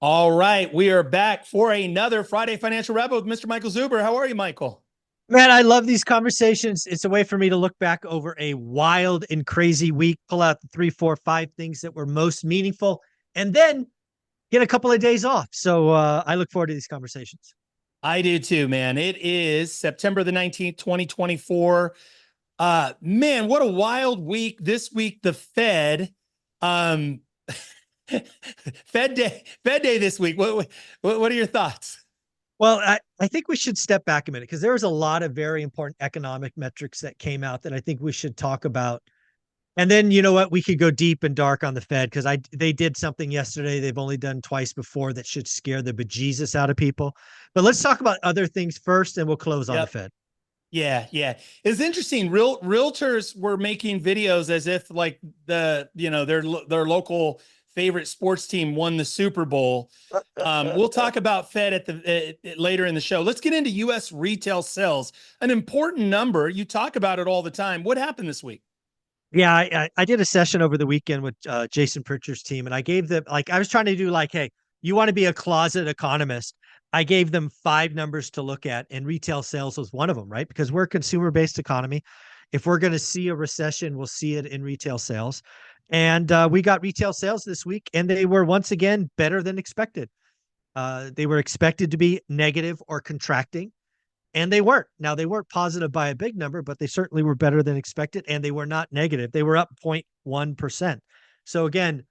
All right, we are back for another Friday Financial Wrap Up with Mr. Michael Zuber. How are you, Michael? Man, I love these conversations. It's a way for me to look back over a wild and crazy week, pull out the three, four, five things that were most meaningful, and then get a couple of days off. So I look forward to these conversations. I do too, man. It is September the 19th, 2024. Man, what a wild week. This week, the Fed, um, Fed Day this week. What are your thoughts? Well, I think we should step back a minute because there was a lot of very important economic metrics that came out that I think we should talk about. And then you know what? We could go deep and dark on the Fed because they did something yesterday they've only done twice before that should scare the bejesus out of people. But let's talk about other things first, and we'll close on the Yep. Fed. Yeah. It's interesting. Realtors were making videos as if like their local favorite sports team won the Super Bowl. We'll talk about Fed at the later in the show. Let's get into U.S. retail sales, an important number. You talk about it all the time. What happened this week? Yeah, I did a session over the weekend with Jason Pritchard's team, and I gave them like I was trying to do like, hey, you want to be a closet economist? I gave them five numbers to look at, and retail sales was one of them, right? Because we're a consumer-based economy. If we're going to see a recession, we'll see it in retail sales. And we got retail sales this week, and they were once again better than expected. They were expected to be negative or contracting, and they weren't. Now, they weren't positive by a big number, but they certainly were better than expected, and they were not negative. They were up 0.1%. So, again,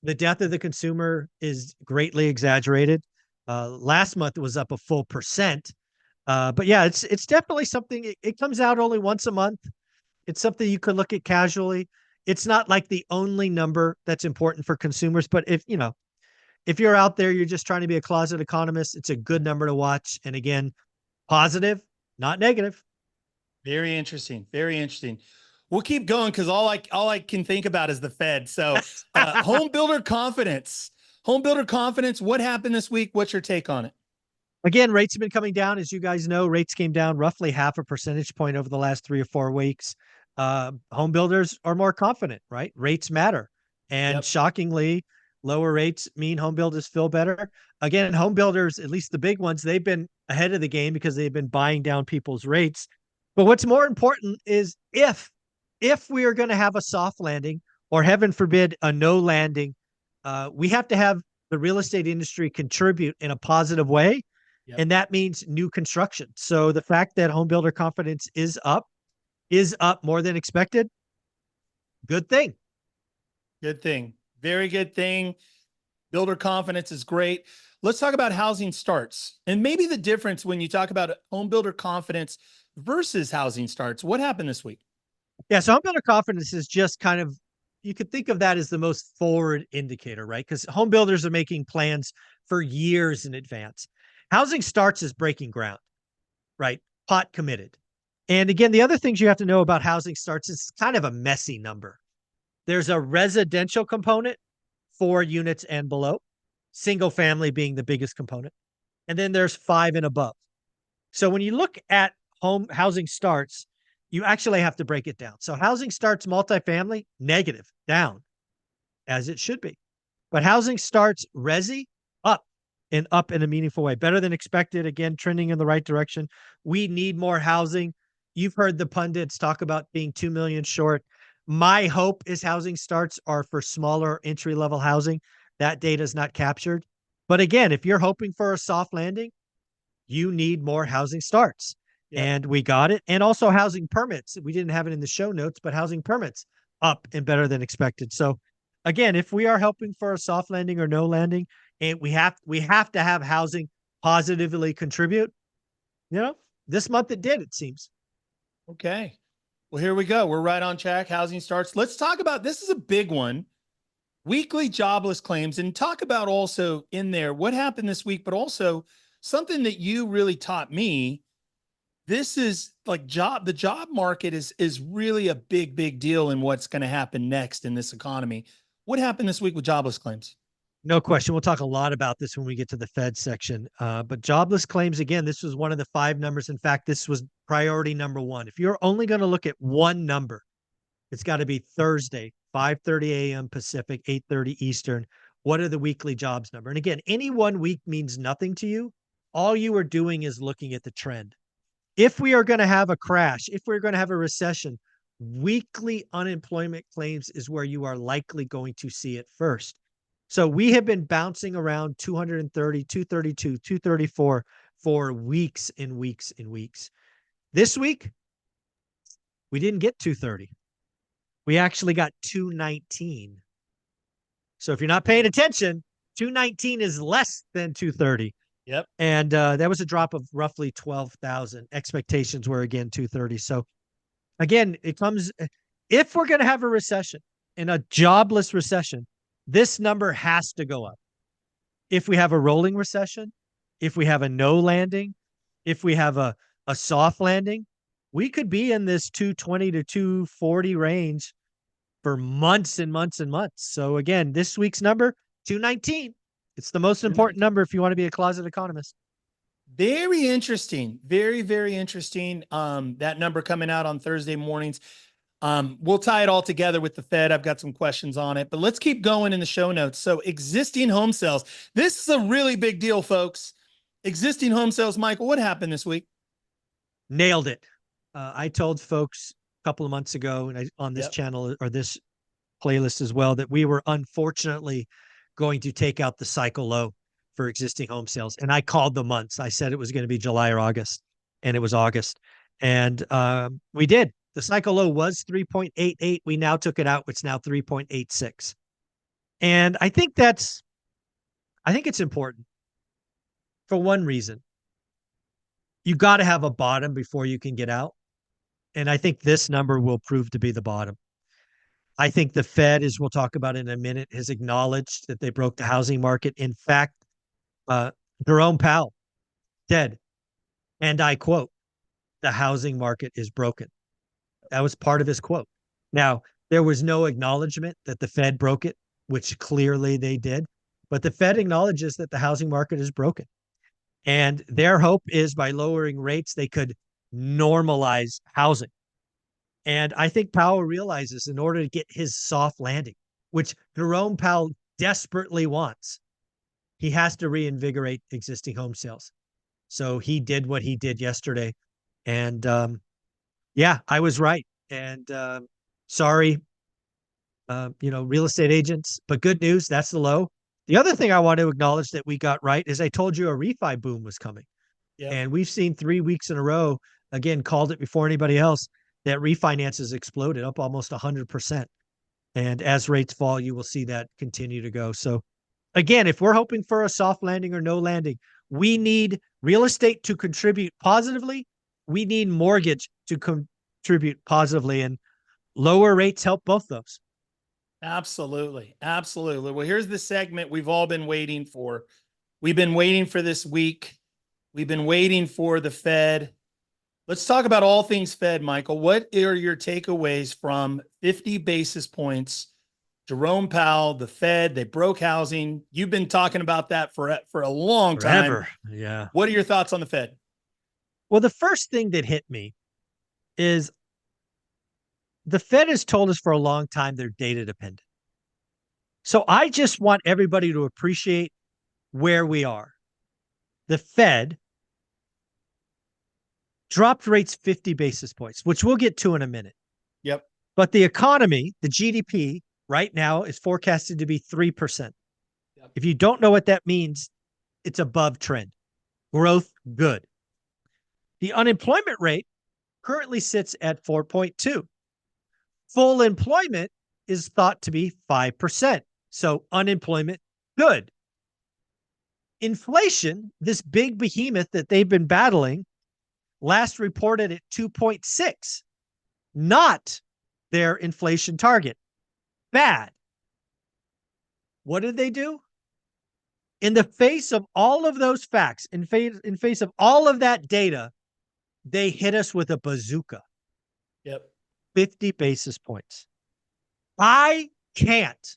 the death of the consumer is greatly exaggerated. Last month it was up a full percent. But yeah, it's definitely something. It comes out only once a month. It's something you could look at casually. It's not like the only number that's important for consumers, but if you're out there, you're just trying to be a closet economist, it's a good number to watch. And again, positive, not negative. Very interesting. Very interesting. We'll keep going because all I can think about is the Fed. So, home builder confidence. Home builder confidence. What happened this week? What's your take on it? Again, rates have been coming down. As you guys know, rates came down roughly half a percentage point over the last 3 or 4 weeks. Home builders are more confident, right? Rates matter. And Yep. shockingly, lower rates mean home builders feel better. Again, home builders, at least the big ones, they've been ahead of the game because they've been buying down people's rates. But what's more important is if we are going to have a soft landing or heaven forbid a no landing, we have to have the real estate industry contribute in a positive way, Yep. and that means new construction. So the fact that home builder confidence is up more than expected. Good thing. Good thing. Very good thing. Builder confidence is great. Let's talk about housing starts and maybe the difference when you talk about home builder confidence versus housing starts. What happened this week? Yeah, so home builder confidence is just kind of, you could think of that as the most forward indicator, right? Because home builders are making plans for years in advance. Housing starts is breaking ground, right? Pot committed. And again, the other things you have to know about housing starts is kind of a messy number. There's a residential component, 4 units and below, single family being the biggest component. And then there's five and above. So when you look at home housing starts, you actually have to break it down. So housing starts multifamily, negative, down, as it should be. But housing starts resi, up and up in a meaningful way, better than expected. Again, trending in the right direction. We need more housing. You've heard the pundits talk about being 2 million short. My hope is housing starts are for smaller entry level housing. That data is not captured. But again, if you're hoping for a soft landing, you need more housing starts. Yep. And we got it. And also housing permits. We didn't have it in the show notes, but housing permits up and better than expected. So again, if we are hoping for a soft landing or no landing, and we have to have housing positively contribute, you know, this month it did, it seems. Okay. Well, here we go. We're right on track. Housing starts. Let's talk about this is a big one. Weekly jobless claims and talk about also in there what happened this week, but also something that you really taught me. This is like the job market is really a big deal in what's going to happen next in this economy. What happened this week with jobless claims? No question. We'll talk a lot about this when we get to the Fed section. But jobless claims, again, this was one of the five numbers. In fact, this was priority number one. If you're only going to look at one number, it's got to be Thursday, 5:30 a.m. Pacific, 8:30 Eastern. what are the weekly jobs number? And again, any 1 week means nothing to you. All you are doing is looking at the trend. If we are going to have a crash, if we're going to have a recession, weekly unemployment claims is where you are likely going to see it first. So we have been bouncing around 230, 232, 234 for weeks and weeks and weeks. This week, we didn't get 230. We actually got 219. So if you're not paying attention, 219 is less than 230. Yep. And that was a drop of roughly 12,000. Expectations were again 230. So again, it comes, if we're going to have a recession and a jobless recession, this number has to go up. If we have a rolling recession, if we have a no landing, if we have a soft landing, we could be in this 220 to 240 range for months and months and months. So again, this week's number, 219. It's the most important number if you want to be a closet economist. Very interesting. Very, very interesting. That number coming out on Thursday mornings. We'll tie it all together with the Fed. I've got some questions on it, but let's keep going in the show notes. So existing home sales. This is a really big deal, folks. Existing home sales. Michael, what happened this week? Nailed it. I told folks a couple of months ago and on this channel or this playlist as well that we were unfortunately going to take out the cycle low for existing home sales. And I called the months. I said it was going to be July or August, and it was August. And we did. The cycle low was 3.88. We now took it out. It's now 3.86. And I think it's important for one reason. You got to have a bottom before you can get out. And I think this number will prove to be the bottom. I think the Fed, as we'll talk about in a minute, has acknowledged that they broke the housing market. In fact, Jerome Powell said, and I quote, "The housing market is broken." That was part of his quote. Now, there was no acknowledgement that the Fed broke it, which clearly they did. But the Fed acknowledges that the housing market is broken. And their hope is by lowering rates, they could normalize housing. And I think Powell realizes in order to get his soft landing, which Jerome Powell desperately wants, he has to reinvigorate existing home sales. So he did what he did yesterday. And yeah, I was right. And sorry, real estate agents, but good news, that's the low. The other thing I want to acknowledge that we got right is I told you a refi boom was coming. Yep. And we've seen 3 weeks in a row, again, called it before anybody else, that refinances exploded up almost 100%. And as rates fall, you will see that continue to go. So again, if we're hoping for a soft landing or no landing, we need real estate to contribute positively. We need mortgage to contribute positively, and lower rates help both those. Absolutely. Absolutely. Well, here's the segment we've all been waiting for. We've been waiting for this week. We've been waiting for the Fed. Let's talk about all things Fed, Michael. What are your takeaways from 50 basis points? Jerome Powell, the Fed, they broke housing. You've been talking about that for a long time. Forever. Yeah. What are your thoughts on the Fed? Well, the first thing that hit me is the Fed has told us for a long time they're data dependent. So I just want everybody to appreciate where we are. The Fed dropped rates 50 basis points, which we'll get to in a minute. Yep. But the economy, the GDP right now is forecasted to be 3%. Yep. If you don't know what that means, it's above trend. Growth, good. The unemployment rate currently sits at 4.2. Full employment is thought to be 5%. So unemployment, good. Inflation, this big behemoth that they've been battling, last reported at 2.6, not their inflation target. Bad. What did they do? In the face of all of those facts, in face of all of that data, they hit us with a bazooka. Yep. 50 basis points. I can't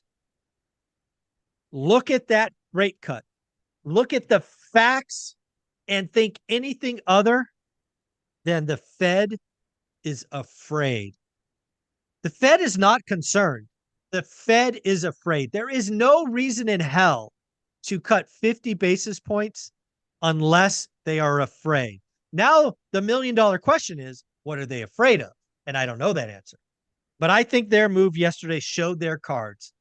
look at that rate cut, look at the facts, and think anything other than the Fed is afraid. The Fed is not concerned The Fed is afraid. There is no reason in hell to cut 50 basis points unless they are afraid. Now, the $1 million question is, what are they afraid of? And I don't know that answer. But I think their move yesterday showed their cards.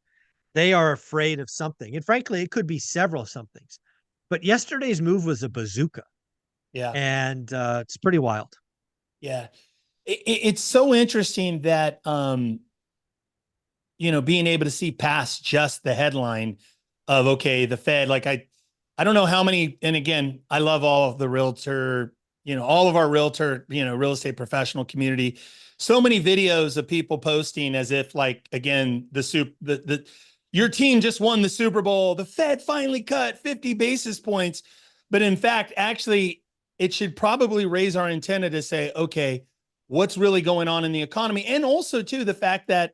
They are afraid of something. And frankly, it could be several somethings. But yesterday's move was a bazooka. Yeah. And it's pretty wild. Yeah. It's so interesting that, being able to see past just the headline of, okay, the Fed, like I don't know how many, and again, I love all of the realtor, all of our realtor, real estate professional community. So many videos of people posting as if, like, again, your team just won the Super Bowl. The Fed finally cut 50 basis points. But in fact, actually, it should probably raise our antenna to say, okay, what's really going on in the economy? And also, too, the fact that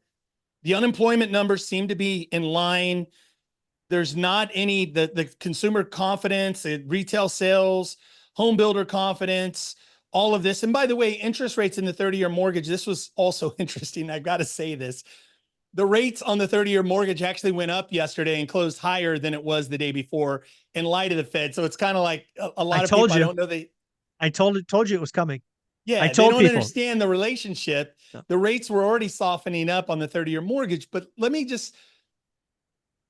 the unemployment numbers seem to be in line. There's not any, the consumer confidence, retail sales, home builder confidence, all of this. And by the way, interest rates in the 30-year mortgage, this was also interesting. I've got to say this. The rates on the 30-year mortgage actually went up yesterday and closed higher than it was the day before in light of the Fed. So it's kind of like a lot of people, I don't know, I told you it was coming. I yeah, they told don't people. understand the relationship. No. The rates were already softening up on the 30-year mortgage, but let me just,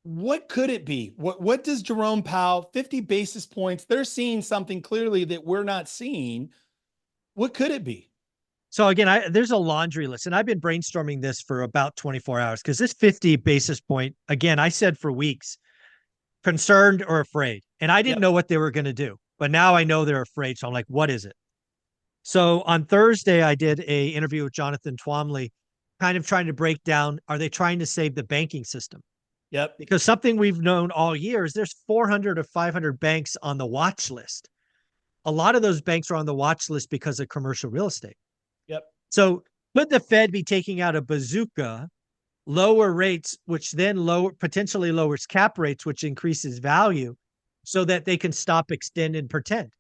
what could it be? What does Jerome Powell, 50 basis points, they're seeing something clearly that we're not seeing. What could it be? So again, there's a laundry list, and I've been brainstorming this for about 24 hours because this 50 basis point, again, I said for weeks, concerned or afraid. And I didn't Yep. know what they were going to do, but now I know they're afraid. So I'm like, what is it? So on Thursday, I did a interview with Jonathan Twomley, kind of trying to break down, are they trying to save the banking system? Yep. Because something we've known all year is there's 400 or 500 banks on the watch list. A lot of those banks are on the watch list because of commercial real estate. Yep. So could the Fed be taking out a bazooka, lower rates, which then potentially lowers cap rates, which increases value so that they can stop, extend, and pretend?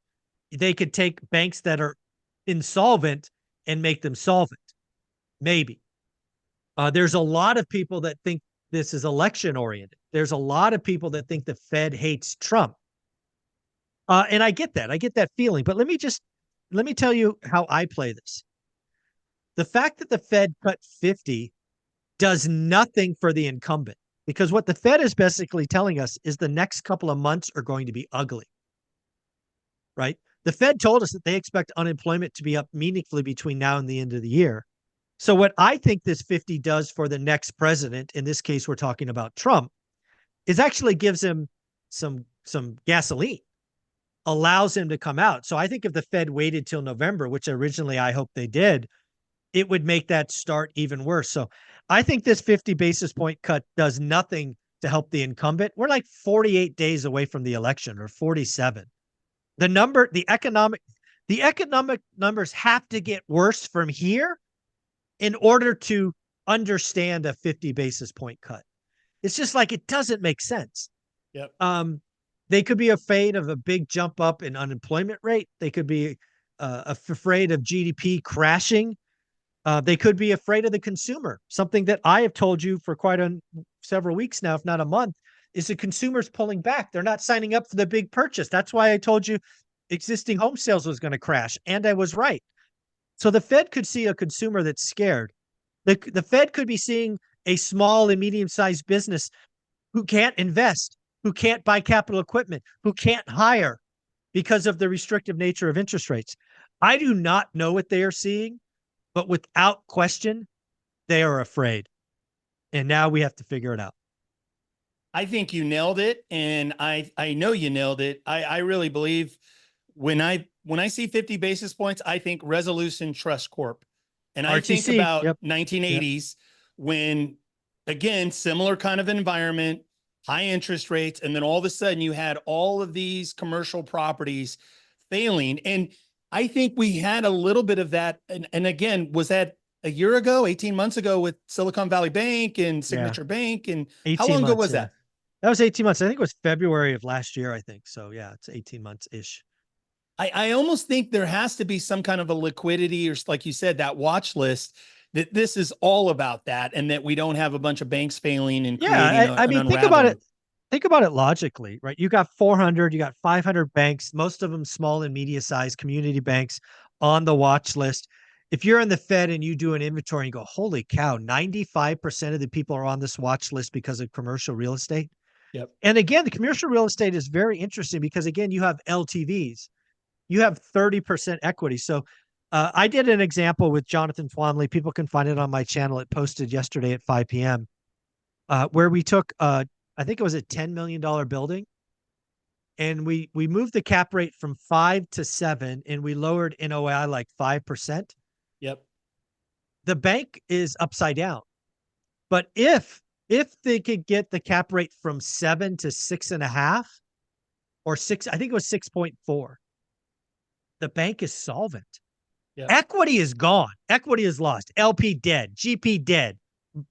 They could take banks that are insolvent and make them solvent. Maybe. There's a lot of people that think this is election oriented. There's a lot of people that think the Fed hates Trump. And I get that. I get that feeling. But let me tell you how I play this. The fact that the Fed cut 50 does nothing for the incumbent, because what the Fed is basically telling us is the next couple of months are going to be ugly. Right? The Fed told us that they expect unemployment to be up meaningfully between now and the end of the year. So what I think this 50 does for the next president, in this case, we're talking about Trump, is actually gives him some gasoline, allows him to come out. So I think if the Fed waited till November, which originally I hoped they did, it would make that start even worse. So I think this 50 basis point cut does nothing to help the incumbent. We're like 48 days away from the election, or 47. The economic numbers have to get worse from here in order to understand a 50 basis point cut. It's just like, it doesn't make sense. Yep. They could be afraid of a big jump up in unemployment rate. They could be afraid of GDP crashing. They could be afraid of the consumer. Something that I have told you for several weeks now, if not a month, is the consumer's pulling back. They're not signing up for the big purchase. That's why I told you existing home sales was going to crash. And I was right. So the Fed could see a consumer that's scared. The Fed could be seeing a small and medium-sized business who can't invest, who can't buy capital equipment, who can't hire because of the restrictive nature of interest rates. I do not know what they are seeing, but without question, they are afraid. And now we have to figure it out. I think you nailed it. And I know you nailed it. I really believe when I see 50 basis points, I think Resolution Trust Corp. And I think RTC, about yep. 1980s when, again, similar kind of environment, high interest rates, and then all of a sudden you had all of these commercial properties failing. And I think we had a little bit of that. And again, was that a year ago, 18 months ago with Silicon Valley Bank and Signature Bank? And how long ago was that? That was 18 months. I think it was February of last year, I think. So yeah, it's 18 months-ish. I almost think there has to be some kind of a liquidity, or like you said, that watch list that this is all about that, and that we don't have a bunch of banks failing and creating Yeah, I an mean, think about unraveling. it. Think about it logically, right? You got 400, you got 500 banks, most of them small and medium sized community banks on the watch list. If you're in the Fed and you do an inventory and you go, holy cow, 95% of the people are on this watch list because of commercial real estate. Yep. And again, the commercial real estate is very interesting because again, you have LTVs, you have 30% equity. So I did an example with Jonathan Twanley. People can find it on my channel. It posted yesterday at 5 p.m. Where we took, I think it was a $10 million building, and we moved the cap rate from 5 to 7, and we lowered NOI like 5%. Yep. The bank is upside down, but if they could get the cap rate from 7 to 6.5 or 6, I think it was 6.4, the bank is solvent. Yep. Equity is gone. Equity is lost. LP dead. GP dead.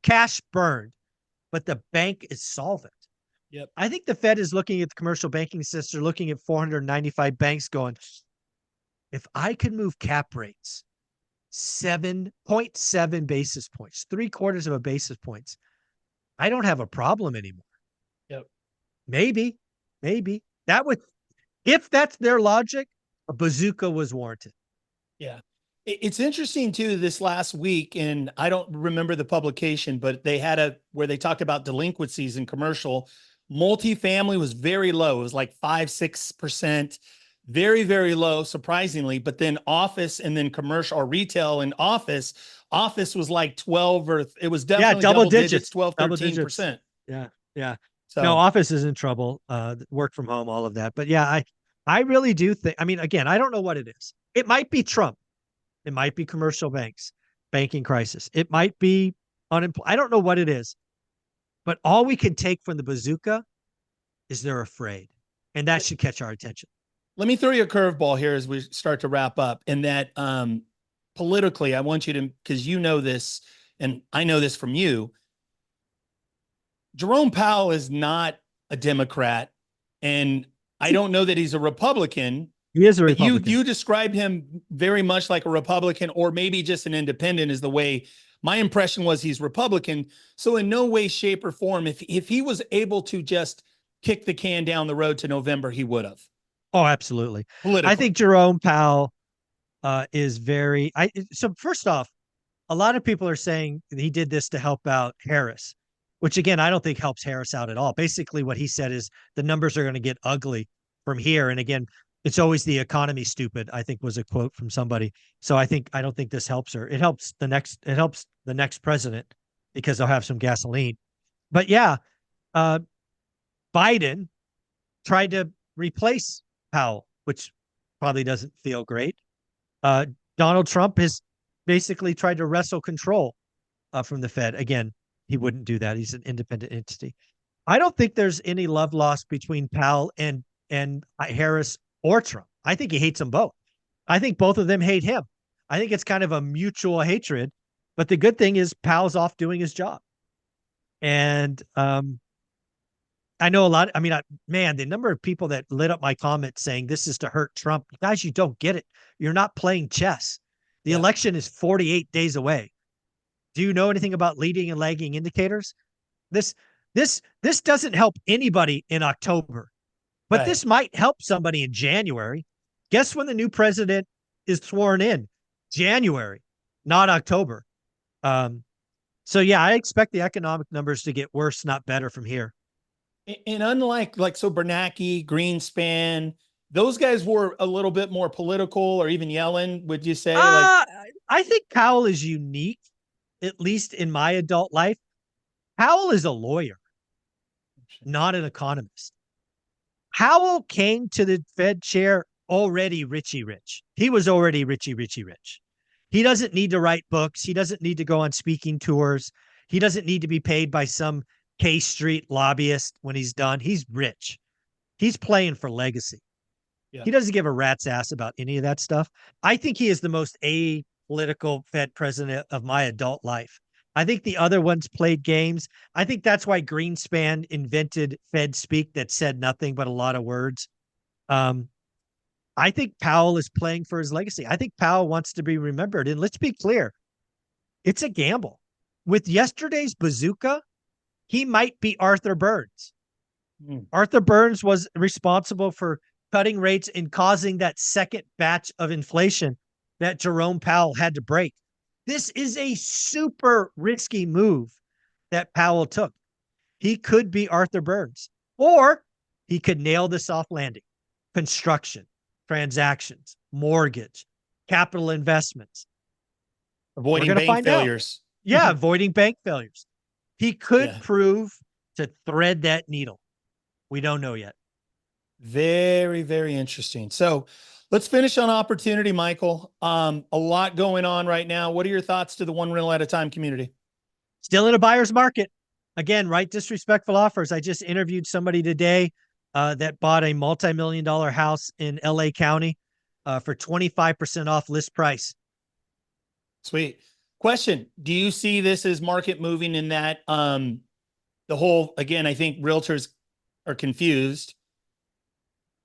Cash burned. But the bank is solvent. Yep. I think the Fed is looking at the commercial banking system, looking at 495 banks going, if I could move cap rates 7.7 basis points, 3/4 of a basis points, I don't have a problem anymore. Yep. Maybe that would, if that's their logic, a bazooka was warranted. Yeah. It's interesting too, this last week, and I don't remember the publication, but they had where they talked about delinquencies in commercial. Multifamily was very low. It was like 5-6%, very, very low, surprisingly. But then office and then commercial or retail and office was like 12, or it was definitely double digits, 12, double digits. 13%. Yeah. So no, office is in trouble. Work from home, all of that. But yeah, I really do think, I mean, again, I don't know what it is. It might be Trump. It might be commercial banks, banking crisis. It might be unemployment. I don't know what it is, but all we can take from the bazooka is they're afraid, and that should catch our attention. let me throw you a curveball here as we start to wrap up. And that politically, I want you to, because you know this, and I know this from you. Jerome Powell is not a Democrat, and I don't know that he's a Republican. He is a But Republican. you described him very much like a Republican, or maybe just an independent is the way my impression was. He's Republican. So in no way, shape, or form, if he was able to just kick the can down the road to November, he would have. Oh, absolutely. Politically. I think Jerome Powell is very, so first off, a lot of people are saying he did this to help out Harris, which again, I don't think helps Harris out at all. Basically what he said is the numbers are going to get ugly from here. And again, it's always the economy, stupid, I think was a quote from somebody. So I don't think this helps her. It helps the next president because they'll have some gasoline. But yeah, Biden tried to replace Powell, which probably doesn't feel great. Donald Trump has basically tried to wrestle control from the Fed. Again, he wouldn't do that. He's an independent entity. I don't think there's any love lost between Powell and Harris or Trump. I think he hates them both. I think both of them hate him. I think it's kind of a mutual hatred. But the good thing is Powell's off doing his job. And I know a lot. I mean, man, the number of people that lit up my comments saying this is to hurt Trump. Guys, you don't get it. You're not playing chess. The election is 48 days away. Do you know anything about leading and lagging indicators? This doesn't help anybody in October, but this might help somebody in January. Guess when the new president is sworn in? January, not October. So yeah, I expect the economic numbers to get worse, not better from here. And unlike so Bernanke, Greenspan, those guys were a little bit more political, or even Yellen, would you say? I think Powell is unique, at least in my adult life. Powell is a lawyer, not an economist. Powell came to the Fed chair already Richie Rich. He was already Richie Rich. He doesn't need to write books. He doesn't need to go on speaking tours. He doesn't need to be paid by some K Street lobbyist when he's done. He's rich. He's playing for legacy. Yeah. He doesn't give a rat's ass about any of that stuff. I think he is the most apolitical Fed president of my adult life. I think the other ones played games. I think that's why Greenspan invented Fed speak that said nothing but a lot of words. I think Powell is playing for his legacy. I think Powell wants to be remembered. And let's be clear. It's a gamble. With yesterday's bazooka, he might be Arthur Burns. Arthur Burns was responsible for cutting rates and causing that second batch of inflation that Jerome Powell had to break. This is a super risky move that Powell took. He could be Arthur Burns, or he could nail this soft landing. Construction, transactions, mortgage, capital investments. We're Avoiding going to bank find out. failures. Yeah, avoiding bank failures. He could Yeah. prove to thread that needle. We don't know yet. Very, very interesting. So let's finish on opportunity, Michael. A lot going on right now. What are your thoughts to the one rental at a time community? Still in a buyer's market. Again, right? Disrespectful offers. I just interviewed somebody today that bought a multi-million-dollar house in LA County for 25% off list price. Sweet. Question. Do you see this as market moving in that the whole, again, I think realtors are confused.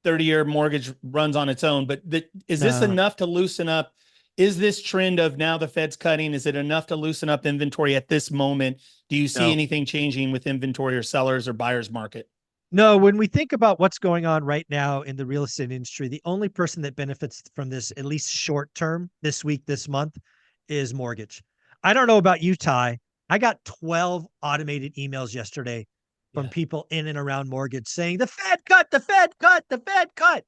30-year mortgage runs on its own, but is this enough to loosen up? Is this trend of now the Fed's cutting, is it enough to loosen up inventory at this moment? Do you see anything changing with inventory or sellers or buyers market? No, when we think about what's going on right now in the real estate industry, the only person that benefits from this, at least short term, this week, this month, is mortgage. I don't know about you, Ty. I got 12 automated emails yesterday from people in and around mortgage saying the Fed cut, the Fed cut, the Fed cut.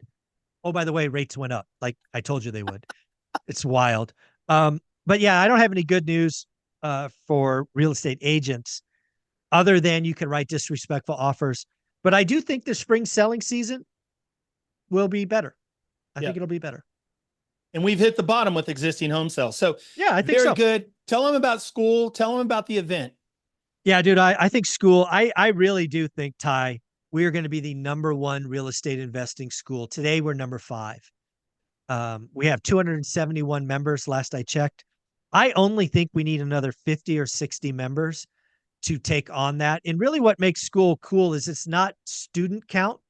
Oh, by the way, rates went up like I told you they would. It's wild. But yeah, I don't have any good news for real estate agents other than you can write disrespectful offers. But I do think the spring selling season will be better. I think it'll be better. And we've hit the bottom with existing home sales. So yeah, I think very good. Tell them about school. Tell them about the event. Yeah, dude, I think school, I really do think, Ty, we are going to be the #1 real estate investing school. Today, we're #5. We have 271 members last I checked. I only think we need another 50 or 60 members to take on that. And really what makes school cool is it's not student count.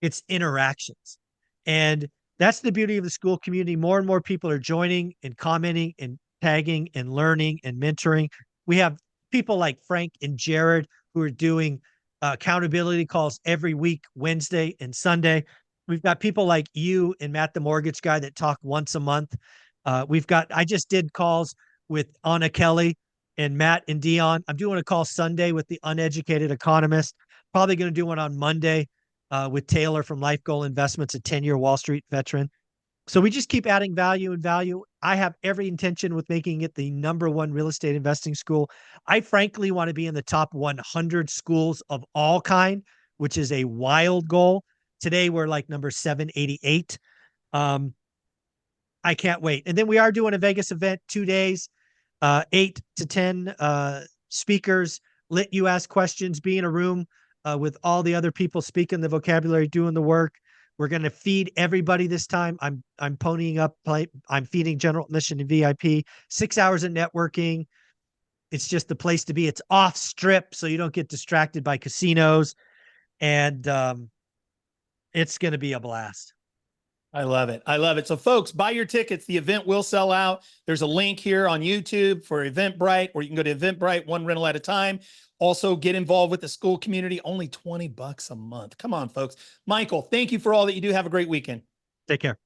It's interactions. And that's the beauty of the school community. More and more people are joining and commenting and tagging and learning and mentoring. We have people like Frank and Jared who are doing accountability calls every week, Wednesday and Sunday. We've got people like you and Matt, the mortgage guy, that talk once a month. I just did calls with Anna Kelly and Matt and Dion. I'm doing a call Sunday with the uneducated economist. Probably going to do one on Monday with Taylor from Life Goal Investments, a 10-year Wall Street veteran. So we just keep adding value and value. I have every intention with making it the #1 real estate investing school. I frankly want to be in the top 100 schools of all kind, which is a wild goal. Today, we're like number 788. I can't wait. And then we are doing a Vegas event, 2 days, 8 to 10 speakers, let you ask questions, be in a room with all the other people speaking the vocabulary, doing the work. We're going to feed everybody this time. I'm ponying up. I'm feeding general admission and VIP. 6 hours of networking. It's just the place to be. It's off strip, so you don't get distracted by casinos. And it's going to be a blast. I love it. I love it. So folks, buy your tickets. The event will sell out. There's a link here on YouTube for Eventbrite, or you can go to Eventbrite, one rental at a time. Also get involved with the school community. Only $20 a month. Come on, folks. Michael, thank you for all that you do. Have a great weekend. Take care.